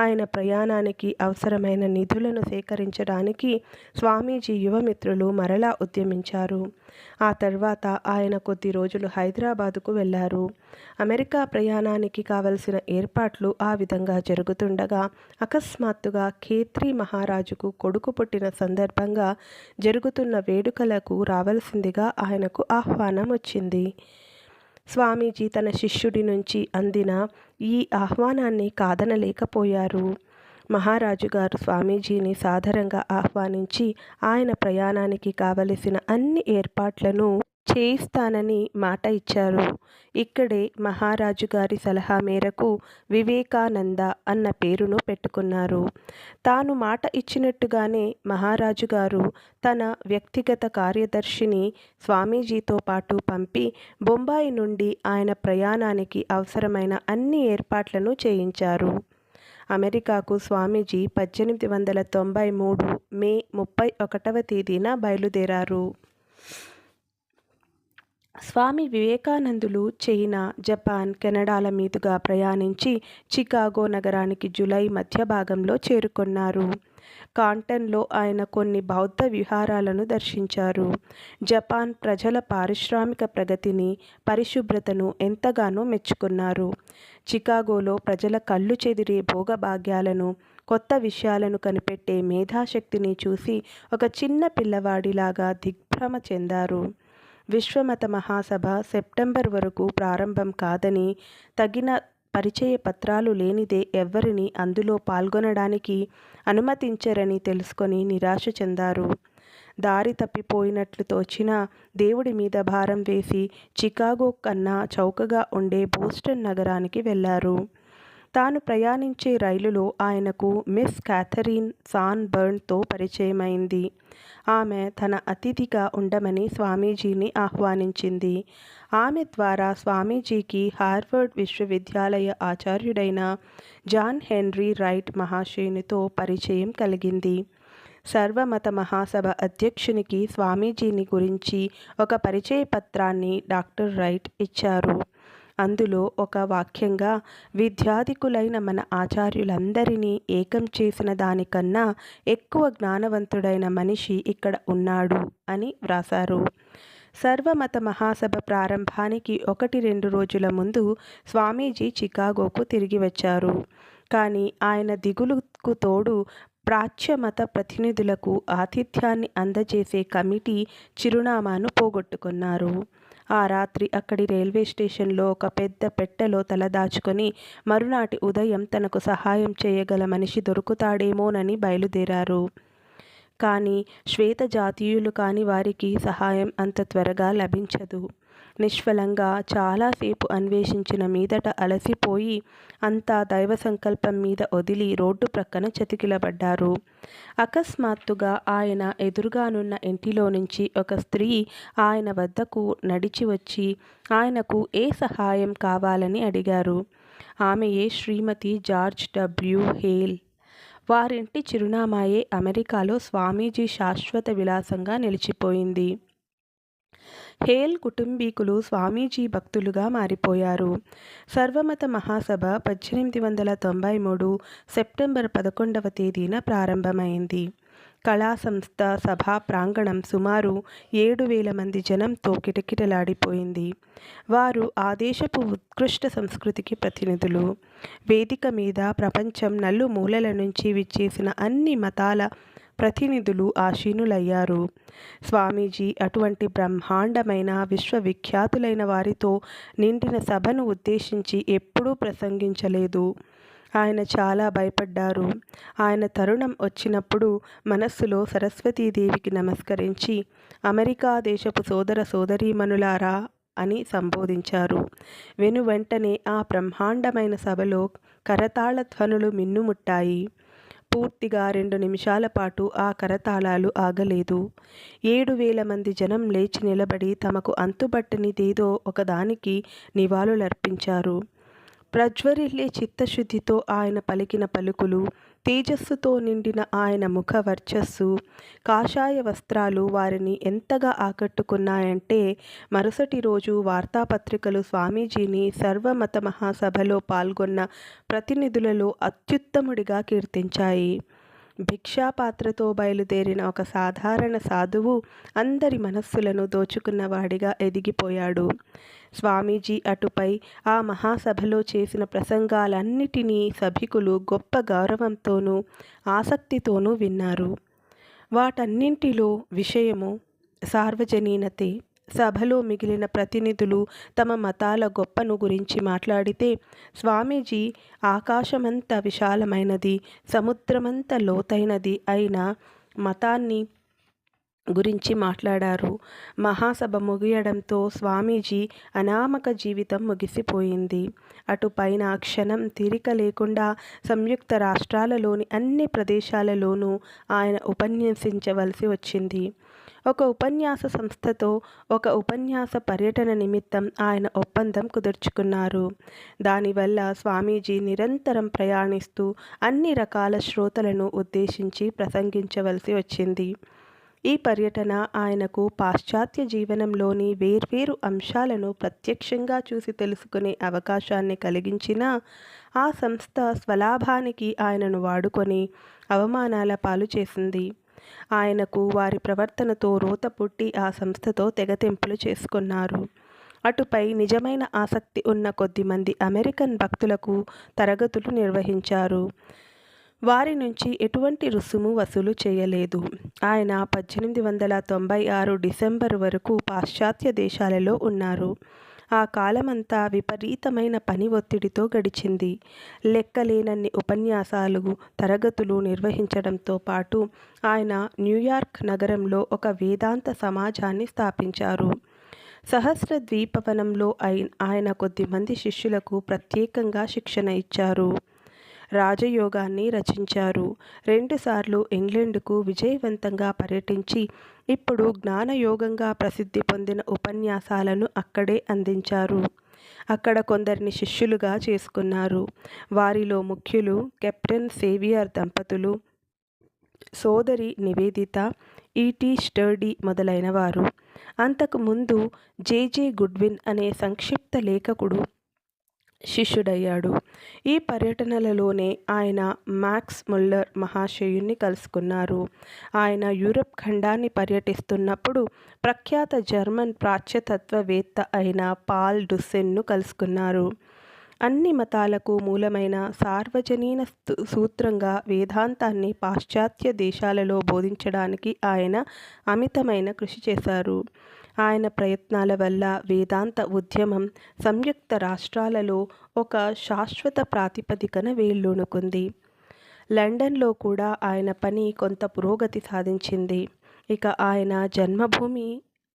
ఆయన ప్రయాణానికి అవసరమైన నిధులను సేకరించడానికి స్వామీజీ యువమిత్రులు మరలా ఉద్యమించారు. ఆ తర్వాత ఆయన కొద్ది రోజులు హైదరాబాదుకు వెళ్లారు. అమెరికా ప్రయాణానికి కావలసిన ఏర్పాట్లు ఆ విధంగా జరుగుతుండగా అకస్మాత్తుగా ఖేత్రి మహారాజుకు కొడుకు పుట్టిన సందర్భంగా జరుగుతున్న వేడుకలకు రావలసిందిగా ఆయనకు ఆహ్వానం వచ్చింది. స్వామీజీ తన శిష్యుడి నుంచి అందిన ఈ ఆహ్వానాన్ని కాదనలేకపోయారు. మహారాజు గారు స్వామీజీని సాదరంగా ఆహ్వానించి ఆయన ప్రయాణానికి కావలసిన అన్ని ఏర్పాట్లను చేయిస్తానని మాట ఇచ్చారు. ఇక్కడే మహారాజు గారి సలహా మేరకు వివేకానంద అన్న పేరును పెట్టుకున్నారు. తాను మాట ఇచ్చినట్టుగానే మహారాజు గారు తన వ్యక్తిగత కార్యదర్శిని స్వామీజీతో పాటు పంపి బొంబాయి నుండి ఆయన ప్రయాణానికి అవసరమైన అన్ని ఏర్పాట్లను చేయించారు. అమెరికాకు స్వామీజీ 1893 మే 31వ తేదీన బయలుదేరారు. స్వామి వివేకానందులు చైనా, జపాన్, కెనడాల మీదుగా ప్రయాణించి చికాగో నగరానికి జూలై మధ్య భాగంలో చేరుకున్నారు. కాంటన్లో ఆయన కొన్ని బౌద్ధ విహారాలను దర్శించారు. జపాన్ ప్రజల పారిశ్రామిక ప్రగతిని, పరిశుభ్రతను ఎంతగానో మెచ్చుకున్నారు. చికాగోలో ప్రజల కళ్ళు చెదిరే భోగభాగ్యాలను, కొత్త విషయాలను కనిపెట్టే మేధాశక్తిని చూసి ఒక చిన్న పిల్లవాడిలాగా దిగ్భ్రమ చెందారు. విశ్వమత మహాసభ సెప్టెంబర్ వరకు ప్రారంభం కాదని, తగిన పరిచయ పత్రాలు లేనిదే ఎవ్వరిని అందులో పాల్గొనడానికి అనుమతించరని తెలుసుకొని నిరాశ చెందారు. దారి తప్పిపోయినట్లు తోచిన దేవుడి మీద భారం వేసి చికాగో కన్నా చౌకగా ఉండే బోస్టన్ నగరానికి వెళ్లారు. తాను ప్రయాణించే రైలులో ఆయనకు మిస్ క్యాథరీన్ సాన్ బర్న్తో పరిచయమైంది. ఆమె తన అతిథిగా ఉండమని స్వామీజీని ఆహ్వానించింది. ఆమె ద్వారా స్వామీజీకి హార్వర్డ్ విశ్వవిద్యాలయ ఆచార్యుడైన జాన్ హెన్రీ రైట్ మహాశయునితో పరిచయం కలిగింది. సర్వమత మహాసభ అధ్యక్షునికి స్వామీజీని గురించి ఒక పరిచయ పత్రాన్ని డాక్టర్ రైట్ ఇచ్చారు. అందులో ఒక వాక్యంగా, విద్యాధికులైన మన ఆచార్యులందరినీ ఏకం చేసిన దానికన్నా ఎక్కువ జ్ఞానవంతుడైన మనిషి ఇక్కడ ఉన్నాడు అని వ్రాసారు. సర్వమత మహాసభ ప్రారంభానికి 1-2 రోజుల ముందు స్వామీజీ చికాగోకు తిరిగి వచ్చారు. కానీ ఆయన దిగులుకు తోడు ప్రాచ్యమత ప్రతినిధులకు ఆతిథ్యాన్ని అందజేసే కమిటీ చిరునామాను పోగొట్టుకున్నారు. ఆ రాత్రి అక్కడి రైల్వే స్టేషన్లో ఒక పెద్ద పెట్టెలో తలదాచుకొని మరునాటి ఉదయం తనకు సహాయం చేయగల మనిషి దొరుకుతాడేమోనని బయలుదేరారు. కానీ శ్వేత జాతీయులు కాని వారికి సహాయం అంత త్వరగా లభించదు. నిష్ఫలంగా చాలాసేపు అన్వేషించిన మీదట అలసిపోయి అంతా దైవ సంకల్పం మీద వదిలి రోడ్డు ప్రక్కన చతికిలబడ్డారు. అకస్మాత్తుగా ఆయన ఎదురుగానున్న ఇంటిలో నుంచి ఒక స్త్రీ ఆయన వద్దకు నడిచి వచ్చి ఆయనకు ఏ సహాయం కావాలని అడిగారు. ఆమెయే శ్రీమతి జార్జ్ డబ్ల్యూ హేల్. వారింటి చిరునామాయే అమెరికాలో స్వామీజీ శాశ్వత విలాసంగా నిలిచిపోయింది. హేల్ కుటుంబీకులు స్వామీజీ భక్తులుగా మారిపోయారు. సర్వమత మహాసభ 1893 సెప్టెంబర్ 11వ తేదీన ప్రారంభమైంది. కళా సంస్థ సభా ప్రాంగణం సుమారు 7,000 మంది జనంతో కిటకిటలాడిపోయింది. వారు ఆ దేశపు ఉత్కృష్ట సంస్కృతికి ప్రతినిధులు. వేదిక మీద ప్రపంచం నలుమూలల నుంచి విచ్చేసిన అన్ని మతాల ప్రతినిధులు ఆసీనులయ్యారు. స్వామీజీ అటువంటి బ్రహ్మాండమైన విశ్వవిఖ్యాతులైన వారితో నిండిన సభను ఉద్దేశించి ఎప్పుడూ ప్రసంగించలేదు. ఆయన చాలా భయపడ్డారు. ఆయన తరుణం వచ్చినప్పుడు మనస్సులో సరస్వతీదేవికి నమస్కరించి, అమెరికా దేశపు సోదర సోదరీమణులారా అని సంబోధించారు. వెనువెంటనే ఆ బ్రహ్మాండమైన సభలో కరతాళ ధ్వనులు మిన్నుముట్టాయి. పూర్తిగా 2 నిమిషాల పాటు ఆ కరతాళాలు ఆగలేదు. 7,000 మంది జనం లేచి నిలబడి తమకు అంతుబట్టనిదేదో ఒకదానికి నివాళులర్పించారు. ప్రజ్వరిల్లే చిత్తశుద్ధితో ఆయన పలికిన పలుకులు, తేజస్సుతో నిండిన ఆయన ముఖ వర్చస్సు, కాషాయ వస్త్రాలు వారిని ఎంతగా ఆకట్టుకున్నాయంటే మరుసటి రోజు వార్తాపత్రికలు స్వామీజీని సర్వమత మహాసభలో పాల్గొన్న ప్రతినిధులలో అత్యుత్తముడిగా కీర్తించాయి. భిక్షాపాత్రతో బయలుదేరిన ఒక సాధారణ సాధువు అందరి మనస్సులను దోచుకున్నవాడిగా ఎదిగిపోయాడు. స్వామీజీ అటుపై ఆ మహాసభలో చేసిన ప్రసంగాలన్నిటినీ సభికులు గొప్ప గౌరవంతోనూ ఆసక్తితోనూ విన్నారు. వాటన్నింటిలో విషయము సార్వజనీనతే. సభలో మిగిలిన ప్రతినిధులు తమ మతాల గొప్పను గురించి మాట్లాడితే స్వామీజీ ఆకాశమంత విశాలమైనది, సముద్రమంత లోతైనది అయిన మతాన్ని గురించి మాట్లాడారు. మహాసభ ముగియడంతో స్వామీజీ అనామక జీవితం ముగిసిపోయింది. అటుపైన క్షణం తీరిక లేకుండా సంయుక్త రాష్ట్రాలలోని అన్ని ప్రదేశాలలోనూ ఆయన ఉపన్యసించవలసి వచ్చింది. ఒక ఉపన్యాస సంస్థతో ఒక ఉపన్యాస పర్యటన నిమిత్తం ఆయన ఒప్పందం కుదుర్చుకున్నారు. దానివల్ల స్వామీజీ నిరంతరం ప్రయాణిస్తూ అన్ని రకాల శ్రోతలను ఉద్దేశించి ప్రసంగించవలసి వచ్చింది. ఈ పర్యటన ఆయనకు పాశ్చాత్య జీవనంలోని వేర్వేరు అంశాలను ప్రత్యక్షంగా చూసి తెలుసుకునే అవకాశాన్ని కలిగించినా ఆ సంస్థ స్వలాభానికి ఆయనను వాడుకొని అవమానాల పాలు చేసింది. ఆయనకు వారి ప్రవర్తనతో రోత పుట్టి ఆ సంస్థతో తెగతెంపులు చేసుకున్నారు. అటుపై నిజమైన ఆసక్తి ఉన్న కొద్దిమంది అమెరికన్ భక్తులకు తరగతులు నిర్వహించారు. వారి నుంచి ఎటువంటి రుసుము వసూలు చేయలేదు. ఆయన 1896 డిసెంబర్ వరకు పాశ్చాత్య దేశాలలో ఉన్నారు. ఆ కాలమంతా విపరీతమైన పని ఒత్తిడితో గడిచింది. లెక్కలేనన్ని ఉపన్యాసాలు, తరగతులు నిర్వహించడంతో పాటు ఆయన న్యూయార్క్ నగరంలో ఒక వేదాంత సమాజాన్ని స్థాపించారు. సహస్ర ద్వీపవనంలో ఆయన కొద్దిమంది శిష్యులకు ప్రత్యేకంగా శిక్షణ ఇచ్చారు. రాజయోగాన్ని రచించారు. 2 సార్లు ఇంగ్లండుకు విజయవంతంగా పర్యటించి ఇప్పుడు జ్ఞానయోగంగా ప్రసిద్ధి పొందిన ఉపన్యాసాలను అక్కడే అందించారు. అక్కడ కొందరిని శిష్యులుగా చేసుకున్నారు. వారిలో ముఖ్యులు కెప్టెన్ సేవియర్ దంపతులు, సోదరి నివేదిత, ఈటీ స్టర్డీ మొదలైనవారు. అంతకు ముందు జేజే గుడ్విన్ అనే సంక్షిప్త లేఖకుడు శిష్యుడయ్యాడు. ఈ పర్యటనలలోనే ఆయన మ్యాక్స్ ముల్లర్ మహాశయుణ్ణి కలుసుకున్నారు. ఆయన యూరప్ ఖండాన్ని పర్యటిస్తున్నప్పుడు ప్రఖ్యాత జర్మన్ ప్రాచ్యతత్వవేత్త అయిన పాల్ డుస్సెన్ను కలుసుకున్నారు. అన్ని మతాలకు మూలమైన సార్వజనీన సూత్రంగా వేదాంతాన్ని పాశ్చాత్య దేశాలలో బోధించడానికి ఆయన అమితమైన కృషి చేశారు. ఆయన ప్రయత్నాల వల్ల వేదాంత ఉద్యమం సంయుక్త రాష్ట్రాలలో ఒక శాశ్వత ప్రాతిపదికన వేళ్ళూనుకుంది. లండన్లో కూడా ఆయన పని కొంత పురోగతి సాధించింది. ఇక ఆయన జన్మభూమి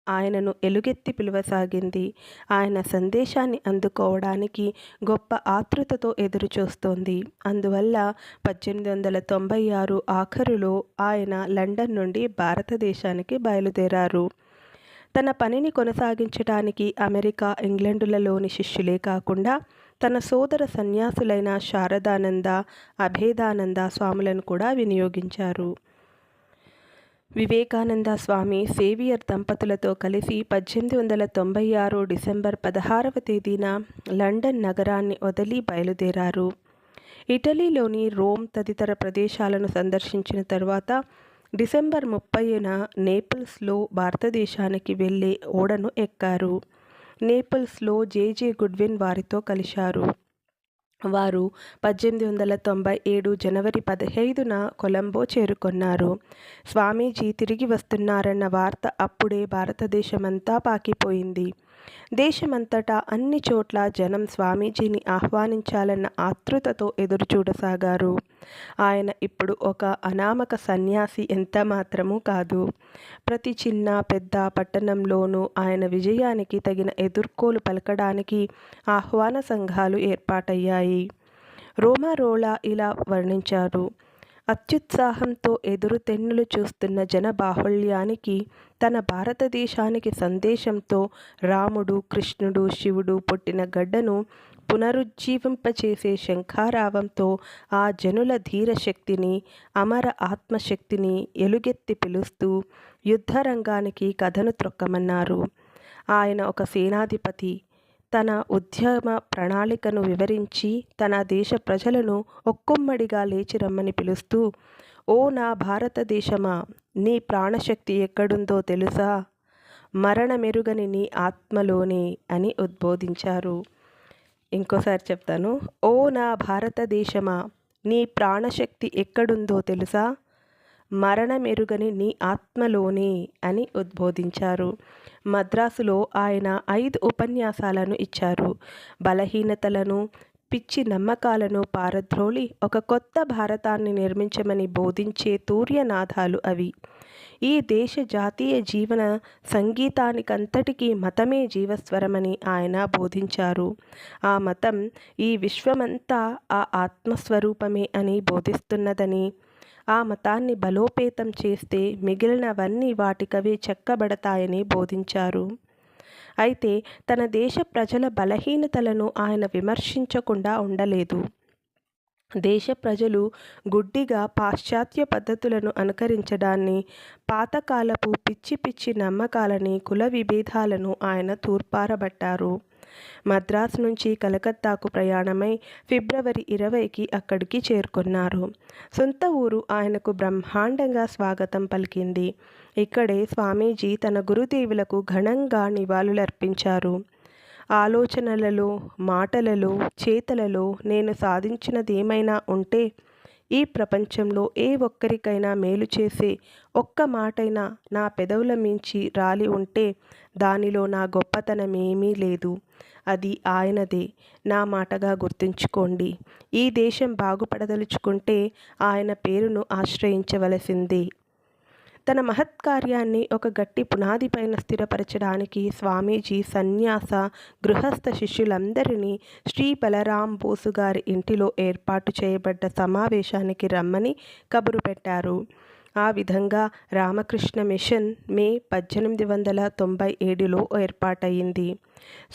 ఆయనను ఎలుగెత్తి పిలువసాగింది. ఆయన సందేశాన్ని అందుకోవడానికి గొప్ప ఆతృతతో ఎదురుచూస్తోంది. అందువల్ల 1896 ఆఖరులో ఆయన లండన్ నుండి భారతదేశానికి బయలుదేరారు. తన పనిని కొనసాగించడానికి అమెరికా, ఇంగ్లండులలోని శిష్యులే కాకుండా తన సోదర సన్యాసులైన శారదానంద, అభేదానంద స్వాములను కూడా వినియోగించారు. వివేకానంద స్వామి సేవియర్ దంపతులతో కలిసి 1896 డిసెంబర్ 16వ తేదీన లండన్ నగరాన్ని వదిలి బయలుదేరారు. ఇటలీలోని రోమ్ తదితర ప్రదేశాలను సందర్శించిన తర్వాత డిసెంబర్ 30న నేపిల్స్లో భారతదేశానికి వెళ్ళే ఓడను ఎక్కారు. నేపిల్స్లో జేజే గుడ్విన్ వారితో కలిశారు. వారు 1897 జనవరి 15న కొలంబో చేరుకొన్నారు. స్వామీజీ తిరిగి వస్తున్నారన్న వార్త అప్పుడే భారతదేశమంతా పాకిపోయింది. దేశమంతటా అన్ని చోట్ల జనం స్వామీజీని ఆహ్వానించాలన్న ఆతృతతో ఎదురుచూడసాగారు. ఆయన ఇప్పుడు ఒక అనామక సన్యాసి ఎంత మాత్రమూ కాదు. ప్రతి చిన్న పెద్ద పట్టణంలోనూ ఆయన విజయానికి తగిన ఎదుర్కోలు పలకడానికి ఆహ్వాన సంఘాలు ఏర్పాటయ్యాయి. రోమారోలా ఇలా వర్ణించారు: అత్యుత్సాహంతో ఎదురుతెన్నులు చూస్తున్న జనబాహుళ్యానికి తన భారతదేశానికి సందేశంతో రాముడు, కృష్ణుడు, శివుడు పుట్టిన గడ్డను పునరుజ్జీవింపచేసే శంఖారావంతో ఆ జనుల ధీరశక్తిని, అమర ఆత్మశక్తిని ఎలుగెత్తి పిలుస్తూ యుద్ధరంగానికి కథను త్రొక్కమన్నారు. ఆయన ఒక సేనాధిపతి. తన ఉద్యమ ప్రణాళికను వివరించి తన దేశ ప్రజలను ఒక్కొమ్మడిగా లేచి రమ్మని పిలుస్తూ, ఓ నా భారతదేశమా, నీ ప్రాణశక్తి ఎక్కడుందో తెలుసా? మరణమెరుగని నీ ఆత్మలోనే అని ఉద్బోధించారు. ఇంకోసారి చెప్తాను. ఓ నా భారతదేశమా, నీ ప్రాణశక్తి ఎక్కడుందో తెలుసా? మరణమెరుగని నీ ఆత్మలోనే అని ఉద్బోధించారు. మద్రాసులో ఆయన 5 ఉపన్యాసాలను ఇచ్చారు. బలహీనతలను, పిచ్చి నమ్మకాలను పారద్రోలి ఒక కొత్త భారతాన్ని నిర్మించమని బోధించే తూర్యనాదాలు అవి. ఈ దేశ జాతీయ జీవన సంగీతానికంతటికీ మతమే జీవస్వరమని ఆయన బోధించారు. ఆ మతం ఈ విశ్వమంతా ఆ ఆత్మస్వరూపమే అని బోధిస్తున్నదని, ఆ మతాన్ని బలోపేతం చేస్తే మిగిలినవన్నీ వాటికవే చెక్కబడతాయని బోధించారు. అయితే తన దేశ ప్రజల బలహీనతలను ఆయన విమర్శించకుండా ఉండలేదు. దేశ ప్రజలు గుడ్డిగా పాశ్చాత్య పద్ధతులను అనుకరించడాన్ని, పాతకాలపు పిచ్చి పిచ్చి నమ్మకాలని, కుల విభేదాలను ఆయన తూర్పారబట్టారు. మద్రాసు నుంచి కలకత్తాకు ప్రయాణమై ఫిబ్రవరి 20కి అక్కడికి చేరుకున్నారు. సొంత ఊరు ఆయనకు బ్రహ్మాండంగా స్వాగతం పలికింది. ఇక్కడే స్వామీజీ తన గురుదేవులకు ఘనంగా నివాళులర్పించారు. ఆలోచనలలో, మాటలలో, చేతలలో నేను సాధించినదేమైనా ఉంటే ఈ ప్రపంచంలో ఏ ఒక్కరికైనా మేలు చేసే ఒక్క మాటైనా నా పెదవుల మించి రాలి ఉంటే దానిలో నా గొప్పతనమేమీ లేదు. అది ఆయనదే. నా మాటగా గుర్తుంచుకోండి. ఈ దేశం బాగుపడదలుచుకుంటే ఆయన పేరును ఆశ్రయించవలసిందే. తన మహత్కార్యాన్ని ఒక గట్టి పునాదిపైన స్థిరపరచడానికి స్వామీజీ సన్యాస గృహస్థ శిష్యులందరినీ శ్రీ బలరాం బోసు గారి ఇంటిలో ఏర్పాటు చేయబడ్డ సమావేశానికి రమ్మని కబురు పెట్టారు. ఆ విధంగా రామకృష్ణ మిషన్ మే 1897లో ఏర్పాటయింది.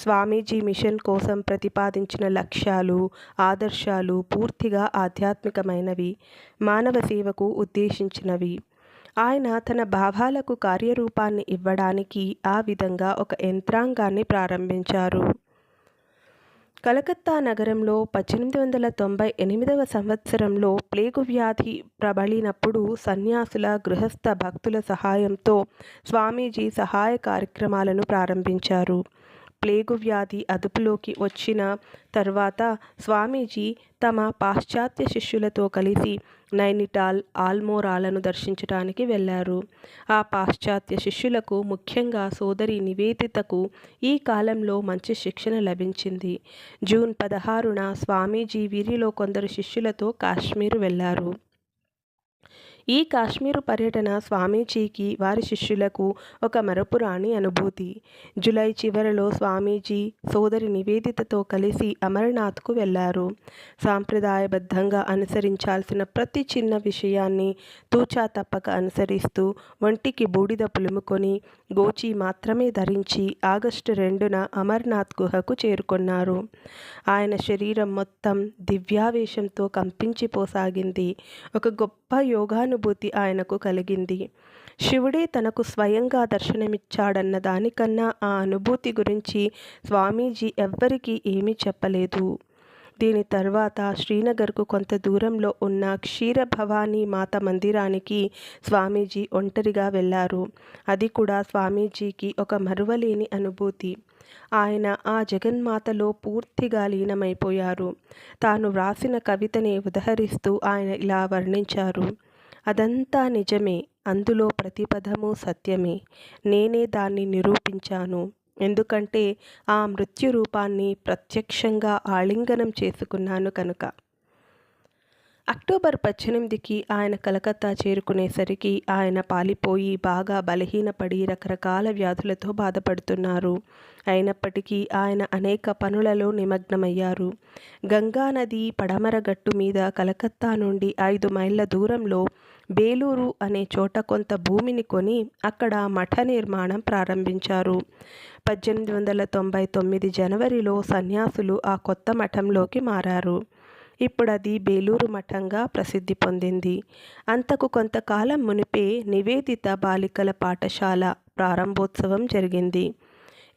స్వామీజీ మిషన్ కోసం ప్రతిపాదించిన లక్ష్యాలు, ఆదర్శాలు పూర్తిగా ఆధ్యాత్మికమైనవి, మానవ సేవకు ఉద్దేశించినవి. ఆయన తన భావాలకు కార్యరూపాన్ని ఇవ్వడానికి ఆ విధంగా ఒక యంత్రాంగాన్ని ప్రారంభించారు. కలకత్తా నగరంలో 1898వ సంవత్సరంలో ప్లేగు వ్యాధి ప్రబలినప్పుడు సన్యాసుల, గృహస్థ భక్తుల సహాయంతో స్వామీజీ సహాయ కార్యక్రమాలను ప్రారంభించారు. ప్లేగు వ్యాధి అదుపులోకి వచ్చిన తర్వాత స్వామీజీ తమ పాశ్చాత్య శిష్యులతో కలిసి నైనిటాల్, ఆల్మోరాలను దర్శించడానికి వెళ్ళారు. ఆ పాశ్చాత్య శిష్యులకు, ముఖ్యంగా సోదరి నివేదితకు ఈ కాలంలో మంచి శిక్షణ లభించింది. జూన్ 16న స్వామీజీ వీరిలో కొందరు శిష్యులతో కాశ్మీరు వెళ్ళారు. ఈ కాశ్మీరు పర్యటన స్వామీజీకి, వారి శిష్యులకు ఒక మరపురాని అనుభూతి. జూలై చివరలో స్వామీజీ సోదరి నివేదితతో కలిసి అమర్నాథ్కు వెళ్ళారు. సాంప్రదాయబద్ధంగా అనుసరించాల్సిన ప్రతి చిన్న విషయాన్ని తూచా తప్పక అనుసరిస్తూ, ఒంటికి బూడిద పులుముకొని, గోచి మాత్రమే ధరించి ఆగస్టు 2న అమర్నాథ్ గుహకు చేరుకున్నారు. ఆయన శరీరం మొత్తం దివ్యావేశంతో కంపించిపోసాగింది. ఒక గొప్ప యోగానుభూతి ఆయనకు కలిగింది. శివుడే తనకు స్వయంగా దర్శనమిచ్చాడన్న దానికన్నా ఆ అనుభూతి గురించి స్వామీజీ ఎవ్వరికీ ఏమీ చెప్పలేదు. దీని తర్వాత శ్రీనగర్కు కొంత దూరంలో ఉన్న క్షీరభవానీ మాత మందిరానికి స్వామీజీ ఒంటరిగా వెళ్ళారు. అది కూడా స్వామీజీకి ఒక మరువలేని అనుభూతి. ఆయన ఆ జగన్మాతలో పూర్తిగా లీనమైపోయారు. తాను వ్రాసిన కవితనే ఉదహరిస్తూ ఆయన ఇలా వర్ణించారు: అదంతా నిజమే, అందులో ప్రతి పదము సత్యమే. నేనే దాన్ని నిరూపించాను. ఎందుకంటే ఆ మృత్యు రూపాన్ని ప్రత్యక్షంగా ఆలింగనం చేసుకున్నాను కనుక. అక్టోబర్ 18కి ఆయన కలకత్తా చేరుకునేసరికి ఆయన పాలిపోయి బాగా బలహీనపడి రకరకాల వ్యాధులతో బాధపడుతున్నారు. అయినప్పటికీ ఆయన అనేక పనులలో నిమగ్నమయ్యారు. గంగానది పడమర గట్టు మీద కలకత్తా నుండి 5 మైళ్ళ దూరంలో బేలూరు అనే చోట కొంత భూమిని కొని అక్కడ మఠ నిర్మాణం ప్రారంభించారు. 1899 జనవరిలో సన్యాసులు ఆ కొత్త మఠంలోకి మారారు. ఇప్పుడది బేలూరు మఠంగా ప్రసిద్ధి పొందింది. అంతకు కొంతకాలం మునిపే నివేదిత బాలికల పాఠశాల ప్రారంభోత్సవం జరిగింది.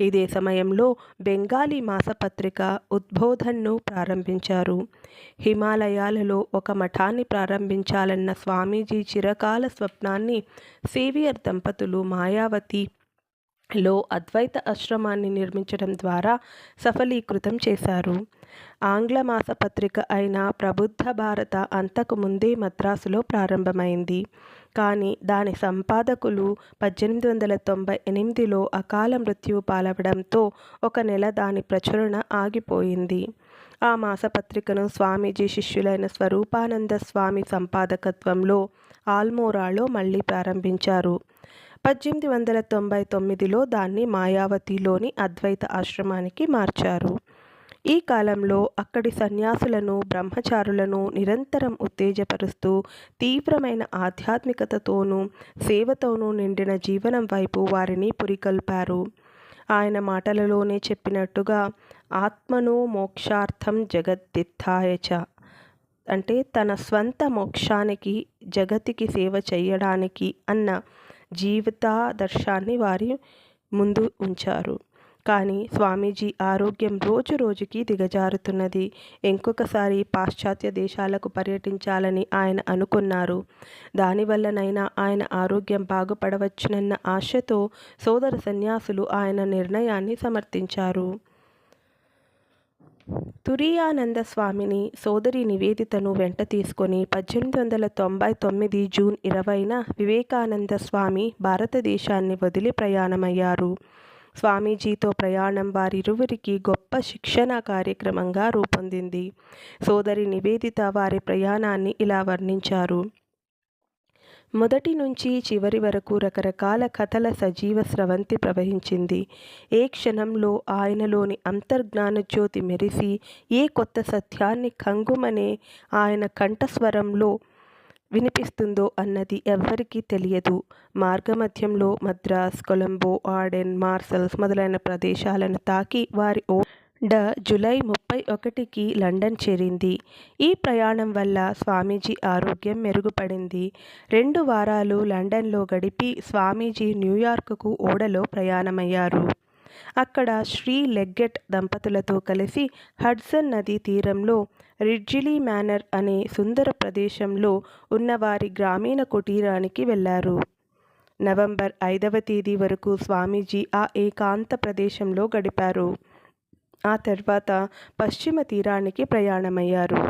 ఇదే సమయంలో బెంగాలీ మాసపత్రిక ఉద్బోధన్ను ప్రారంభించారు. హిమాలయాలలో ఒక మఠాన్ని ప్రారంభించాలన్న స్వామీజీ చిరకాల స్వప్నాన్ని సేవియర్ దంపతులు మాయావతిలో అద్వైత ఆశ్రమాన్ని నిర్మించడం ద్వారా సఫలీకృతం చేశారు. ఆంగ్ల మాసపత్రిక అయిన ప్రబుద్ధ భారత అంతకు ముందే మద్రాసులో ప్రారంభమైంది. కానీ దాని సంపాదకులు 1898లో అకాల మృత్యువు పాలవడంతో 1 నెల దాని ప్రచురణ ఆగిపోయింది. ఆ మాసపత్రికను స్వామీజీ శిష్యులైన స్వరూపానంద స్వామి సంపాదకత్వంలో ఆల్మోరాలో మళ్ళీ ప్రారంభించారు. 1899లో దాన్ని మాయావతిలోని అద్వైత ఆశ్రమానికి మార్చారు. ఈ కాలంలో అక్కడి సన్యాసులను, బ్రహ్మచారులను నిరంతరం ఉత్తేజపరుస్తూ తీవ్రమైన ఆధ్యాత్మికతతోనూ సేవతోనూ నిండిన జీవనం వైపు వారిని పురికొల్పారు. ఆయన మాటలలోనే చెప్పినట్టుగా ఆత్మనో మోక్షార్థం జగద్దిత్థాయ చ, అంటే తన స్వంత మోక్షానికి జగతికి సేవ చేయడానికి అన్న జీవితాదర్శాన్ని వారి ముందు ఉంచారు. కానీ స్వామీజీ ఆరోగ్యం రోజు రోజుకి దిగజారుతున్నది. ఇంకొకసారి పాశ్చాత్య దేశాలకు పర్యటించాలని ఆయన అనుకున్నారు. దానివల్లనైనా ఆయన ఆరోగ్యం బాగుపడవచ్చునన్న ఆశతో సోదర సన్యాసులు ఆయన నిర్ణయాన్ని సమర్థించారు. తురీయానంద స్వామిని, సోదరి నివేదితను వెంట తీసుకొని 1899 జూన్ 20న వివేకానంద స్వామి భారతదేశాన్ని వదిలి ప్రయాణమయ్యారు. స్వామీజీతో ప్రయాణం వారిరువురికి గొప్ప శిక్షణ కార్యక్రమంగా రూపొందింది. సోదరి నివేదిత వారి ప్రయాణాన్ని ఇలా వర్ణించారు: మొదటి నుంచి చివరి వరకు రకరకాల కథల సజీవ స్రవంతి ప్రవహించింది. ఏ క్షణంలో ఆయనలోని అంతర్జ్ఞాన జ్యోతి మెరిసి ఏ కొత్త సత్యాన్ని కంగుమనే ఆయన కంఠస్వరంలో వినిపిస్తుందో అన్నది ఎవ్వరికీ తెలియదు. మార్గమధ్యంలో మద్రాస్, కొలంబో, ఆడెన్, మార్సల్స్ మొదలైన ప్రదేశాలను తాకి వారి జూలై 31కి లండన్ చేరింది. ఈ ప్రయాణం వల్ల స్వామీజీ ఆరోగ్యం మెరుగుపడింది. 2 వారాలు లండన్లో గడిపి స్వామీజీ న్యూయార్కుకు ఓడలో ప్రయాణమయ్యారు. అక్కడ శ్రీ లెగ్గెట్ దంపతులతో కలిసి హడ్సన్ నదీ తీరంలో రిడ్జిలీ మేనర్ అనే సుందర ప్రదేశంలో ఉన్న వారి గ్రామీణ కుటీరానికి వెళ్లారు. నవంబర్ 5వ తేదీ వరకు స్వామీజీ ఆ ఏకాంత ప్రదేశంలో గడిపారు. ఆ తర్వాత పశ్చిమ తీరానికి ప్రయాణమయ్యారు.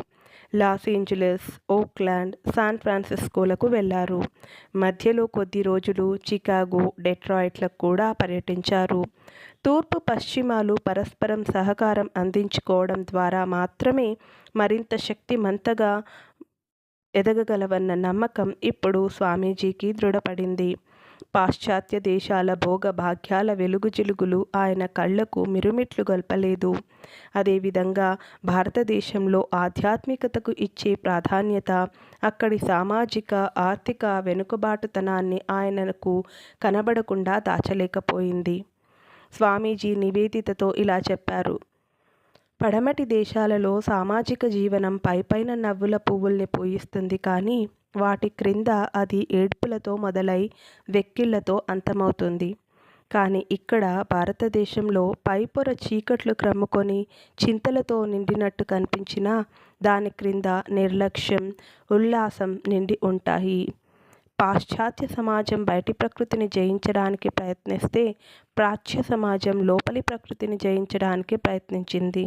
లాస్ ఏంజలస్, ఓక్లాండ్, శాన్ ఫ్రాన్సిస్కోలకు వెళ్లారు. మధ్యలో కొద్ది రోజులు చికాగో, డెట్రాయిట్లకు కూడా పర్యటించారు. తూర్పు పశ్చిమాలు పరస్పరం సహకారం అందించుకోవడం ద్వారా మాత్రమే మరింత శక్తిమంతంగా ఎదగగలవన్న నమ్మకం ఇప్పుడు స్వామీజీకి దృఢపడింది. పాశ్చాత్య దేశాల భోగ భాగ్యాల వెలుగుజిలుగులు ఆయన కళ్లకు మిరుమిట్లు గొల్పలేదు. అదేవిధంగా భారతదేశంలో ఆధ్యాత్మికతకు ఇచ్చే ప్రాధాన్యత, అక్కడి సామాజిక, ఆర్థిక వెనుకబాటుతనాన్ని ఆయనకు కనబడకుండా దాచలేకపోయింది. స్వామీజీ నివేదితతో ఇలా చెప్పారు: పడమటి దేశాలలో సామాజిక జీవనం పైపైన నవ్వుల పువ్వుల్ని పూయిస్తుంది కానీ వాటి క్రింద అది ఏడ్పులతో మొదలై వెక్కిళ్లతో అంతమవుతుంది. కానీ ఇక్కడ భారతదేశంలో పైపొర చీకట్లు క్రమ్ముకొని చింతలతో నిండినట్టు కనిపించినా దాని క్రింద నిర్లక్ష్యం, ఉల్లాసం నిండి ఉంటాయి. పాశ్చాత్య సమాజం బయటి ప్రకృతిని జయించడానికి ప్రయత్నిస్తే ప్రాచ్య సమాజం లోపలి ప్రకృతిని జయించడానికి ప్రయత్నించింది.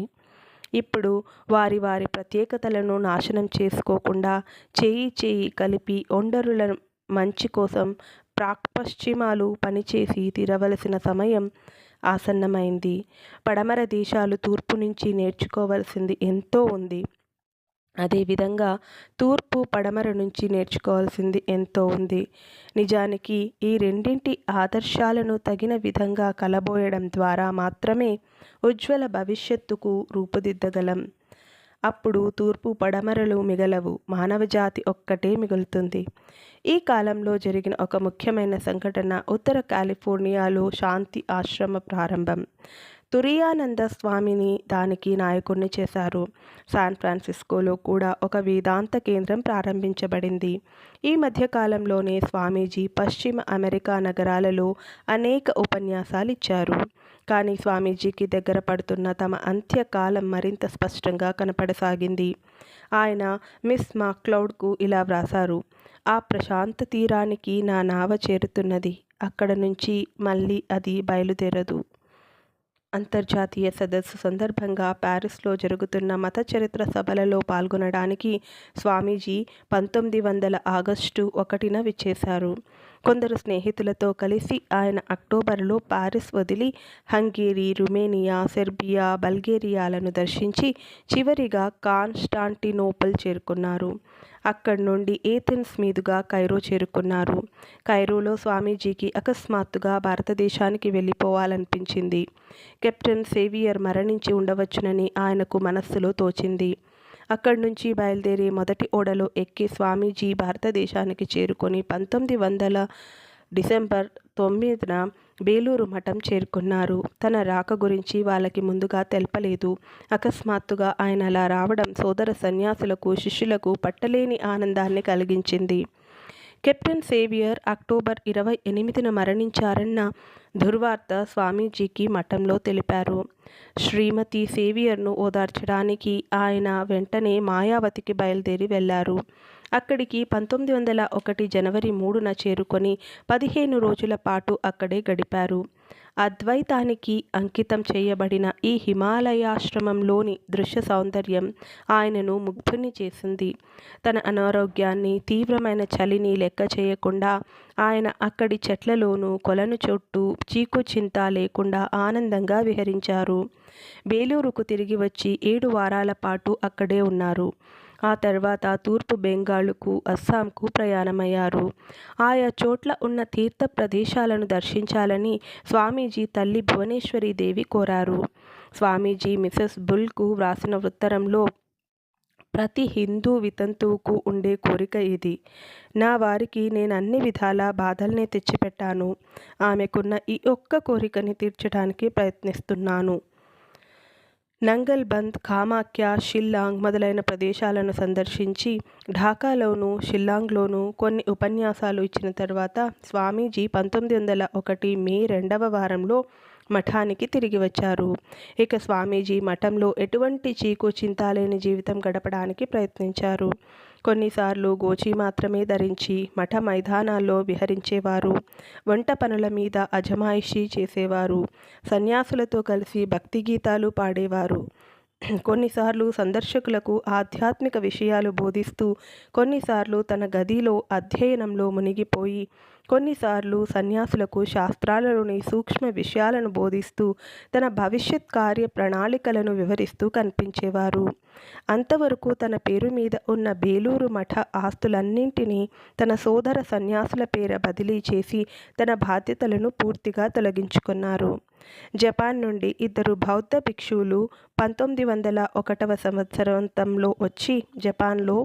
ఇప్పుడు వారి వారి ప్రత్యేకతలను నాశనం చేసుకోకుండా చేయి కలిపి ఒండరుల మంచి కోసం ప్రాక్పశ్చిమాలు పనిచేసి తీరవలసిన సమయం ఆసన్నమైంది. పడమర దేశాలు తూర్పు నుంచి నేర్చుకోవలసింది ఎంతో ఉంది. అదేవిధంగా తూర్పు పడమర నుంచి నేర్చుకోవాల్సింది ఎంతో ఉంది. నిజానికి ఈ రెండింటి ఆదర్శాలను తగిన విధంగా కలబోయడం ద్వారా మాత్రమే ఉజ్వల భవిష్యత్తుకు రూపుదిద్దగలం. అప్పుడు తూర్పు పడమరలు మిగలవు, మానవజాతి ఒక్కటే మిగులుతుంది. ఈ కాలంలో జరిగిన ఒక ముఖ్యమైన సంఘటన ఉత్తర కాలిఫోర్నియాలో శాంతి ఆశ్రమ ప్రారంభం. తురియానంద స్వామిని దానికి నాయకుణ్ణి చేశారు. శాన్ ఫ్రాన్సిస్కోలో కూడా ఒక వేదాంత కేంద్రం ప్రారంభించబడింది. ఈ మధ్యకాలంలోనే స్వామీజీ పశ్చిమ అమెరికా నగరాలలో అనేక ఉపన్యాసాలు ఇచ్చారు. కానీ స్వామీజీకి దగ్గర పడుతున్న తమ అంత్యకాలం మరింత స్పష్టంగా కనపడసాగింది. ఆయన మిస్ మాక్లౌడ్కు ఇలా వ్రాసారు: ఆ ప్రశాంత తీరానికి నా నావ చేరుతున్నది, అక్కడ నుంచి మళ్ళీ అది బయలుదేరదు. అంతర్జాతీయ సదస్సు సందర్భంగా ప్యారిస్లో జరుగుతున్న మత చరిత్ర సభలలో పాల్గొనడానికి స్వామీజీ 1900 ఆగస్టు 1న విచ్చేశారు. కొందరు స్నేహితులతో కలిసి ఆయన అక్టోబర్లో ప్యారిస్ వదిలి హంగేరీ, రుమేనియా, సెర్బియా, బల్గేరియాలను దర్శించి చివరిగా కాన్స్టాంటినోపుల్ చేరుకున్నారు. అక్కడి నుండి ఏథెన్స్ మీదుగా కైరో చేరుకున్నారు. కైరోలో స్వామీజీకి అకస్మాత్తుగా భారతదేశానికి వెళ్ళిపోవాలనిపించింది. కెప్టెన్ సేవియర్ మరణించి ఉండవచ్చునని ఆయనకు మనస్సులో తోచింది. అక్కడి నుంచి బయలుదేరి మొదటి ఓడలో ఎక్కి స్వామీజీ భారతదేశానికి చేరుకొని 1900 డిసెంబర్ 9న బేలూరు మఠం చేరుకున్నారు. తన రాక గురించి వాళ్ళకి ముందుగా తెలపలేదు. అకస్మాత్తుగా ఆయన అలా రావడం సోదర సన్యాసులకు, శిష్యులకు పట్టలేని ఆనందాన్ని కలిగించింది. కెప్టెన్ సేవియర్ అక్టోబర్ 28న మరణించారన్న దుర్వార్త స్వామీజీకి మఠంలో తెలిపారు. శ్రీమతి సేవియర్ను ఓదార్చడానికి ఆయన వెంటనే మాయావతికి బయలుదేరి వెళ్లారు. అక్కడికి 1901 జనవరి 3న చేరుకొని 15 రోజుల పాటు అక్కడే గడిపారు. అద్వైతానికి అంకితం చేయబడిన ఈ హిమాలయాశ్రమంలోని దృశ్య సౌందర్యం ఆయనను ముగ్ధుని చేసింది. తన అనారోగ్యాన్ని, తీవ్రమైన చలిని లెక్క చేయకుండా ఆయన అక్కడి చెట్లలోనూ కొలను చుట్టూ చీకుచింత లేకుండా ఆనందంగా విహరించారు. బేలూరుకు తిరిగి వచ్చి 7 వారాల పాటు అక్కడే ఉన్నారు. ఆ తర్వాత తూర్పు బెంగాలుకు, అస్సాంకు ప్రయాణమయ్యారు. ఆయా చోట్ల ఉన్న తీర్థ ప్రదేశాలను దర్శించాలని స్వామీజీ తల్లి భువనేశ్వరీ దేవి కోరారు. స్వామీజీ మిసెస్ బుల్కు వ్రాసిన ఉత్తరంలో ప్రతి హిందూ వితంతువుకు ఉండే కోరిక ఇది. నా వారికి నేను అన్ని విధాలా బాధల్నే తెచ్చిపెట్టాను. ఆమెకున్న ఈ ఒక్క కోరికని తీర్చడానికి ప్రయత్నిస్తున్నాను. నంగల్ బంద్, కామాఖ్య, షిల్లాంగ్ మొదలైన ప్రదేశాలను సందర్శించి ఢాకాలోనూ షిల్లాంగ్లోనూ కొన్ని ఉపన్యాసాలు ఇచ్చిన తర్వాత స్వామీజీ 1901 మే 2వ వారంలో మఠానికి తిరిగి వచ్చారు. ఇక స్వామీజీ మఠంలో ఎటువంటి చీకు చింతాలేని జీవితం గడపడానికి ప్రయత్నించారు. కొన్నిసార్లు గోచి మాత్రమే ధరించి మఠ మైదానాల్లో విహరించేవారు. వంట పనుల మీద అజమాయిషీ చేసేవారు. సన్యాసులతో కలిసి భక్తి గీతాలు పాడేవారు. కొన్నిసార్లు సందర్శకులకు ఆధ్యాత్మిక విషయాలు బోధిస్తూ, కొన్నిసార్లు తన గదిలో అధ్యయనంలో మునిగిపోయి, కొన్నిసార్లు సన్యాసులకు శాస్త్రాలలోని సూక్ష్మ విషయాలను బోధిస్తూ తన భవిష్యత్ కార్య ప్రణాళికలను వివరిస్తూ కనిపించేవారు. అంతవరకు తన పేరు మీద ఉన్న బేలూరు మఠ ఆస్తులన్నింటినీ తన సోదర సన్యాసుల పేర బదిలీ చేసి తన బాధ్యతలను పూర్తిగా తొలగించుకున్నారు. జపాన్ నుండి 2 బౌద్ధ భిక్షువులు 1901వ సంవత్సరాంతంలో వచ్చి జపాన్లో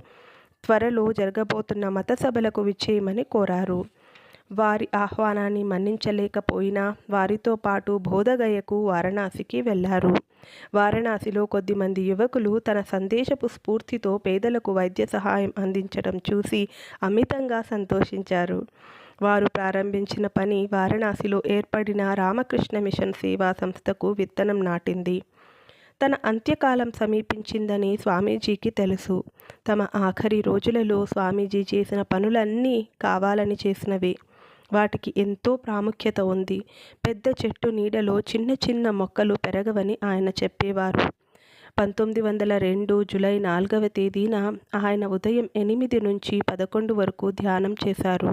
త్వరలో జరగబోతున్న మత సభలకు విచ్చేయమని కోరారు. వారి ఆహ్వానాన్ని మన్నించలేకపోయినా వారితో పాటు బోధగయకు, వారణాసికి వెళ్లారు. వారణాసిలో కొద్దిమంది యువకులు తన సందేశపు స్ఫూర్తితో పేదలకు వైద్య సహాయం అందించడం చూసి అమితంగా సంతోషించారు. వారు ప్రారంభించిన పని వారణాసిలో ఏర్పడిన రామకృష్ణ మిషన్ సేవా సంస్థకు విత్తనం నాటింది. తన అంత్యకాలం సమీపించిందని స్వామీజీకి తెలుసు. తమ ఆఖరి రోజులలో స్వామీజీ చేసిన పనులన్నీ కావాలని చేసినవే. వాటికి ఎంతో ప్రాముఖ్యత ఉంది. పెద్ద చెట్టు నీడలో చిన్న చిన్న మొక్కలు పెరగవని ఆయన చెప్పేవారు. 1902 జూలై 4వ తేదీన ఆయన ఉదయం 8 నుంచి 11 వరకు ధ్యానం చేశారు.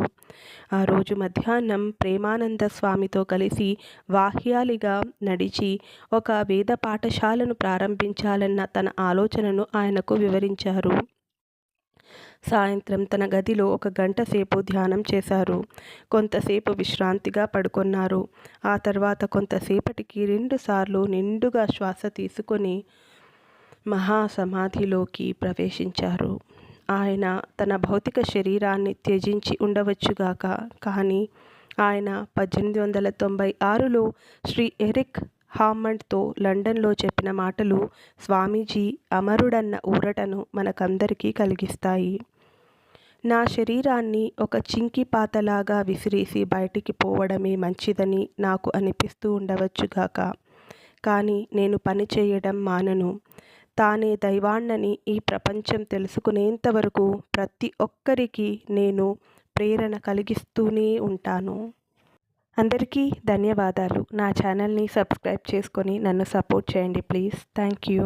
ఆ రోజు మధ్యాహ్నం ప్రేమానంద స్వామితో కలిసి వాహ్యాలిగా నడిచి ఒక వేద పాఠశాలను ప్రారంభించాలన్న తన ఆలోచనను ఆయనకు వివరించారు. సాయంత్రం తన గదిలో 1 గంట సేపు ధ్యానం చేశారు. కొంతసేపు విశ్రాంతిగా పడుకొన్నారు. ఆ తర్వాత కొంతసేపటికి 2 సార్లు నిండుగా శ్వాస తీసుకొని మహాసమాధిలోకి ప్రవేశించారు. ఆయన తన భౌతిక శరీరాన్ని త్యజించి ఉండవచ్చుగాక, కానీ ఆయన 1896లో శ్రీ ఎరిక్ హామండ్తో లండన్లో చెప్పిన మాటలు స్వామీజీ అమరుడన్న ఊరటను మనకందరికీ కలిగిస్తాయి. నా శరీరాన్ని ఒక చింకిపాతలాగా విసిరేసి బయటికి పోవడమే మంచిదని నాకు అనిపిస్తూ ఉండవచ్చుగాక, కానీ నేను పని చేయడం మానను. తానే దైవాన్నని ఈ ప్రపంచం తెలుసుకునేంతవరకు ప్రతి ఒక్కరికి నేను ప్రేరణ కలిగిస్తూనే ఉంటాను. అందరికీ ధన్యవాదాలు. నా ఛానల్ని సబ్స్క్రైబ్ చేసుకొని నన్ను సపోర్ట్ చేయండి ప్లీజ్. Thank you.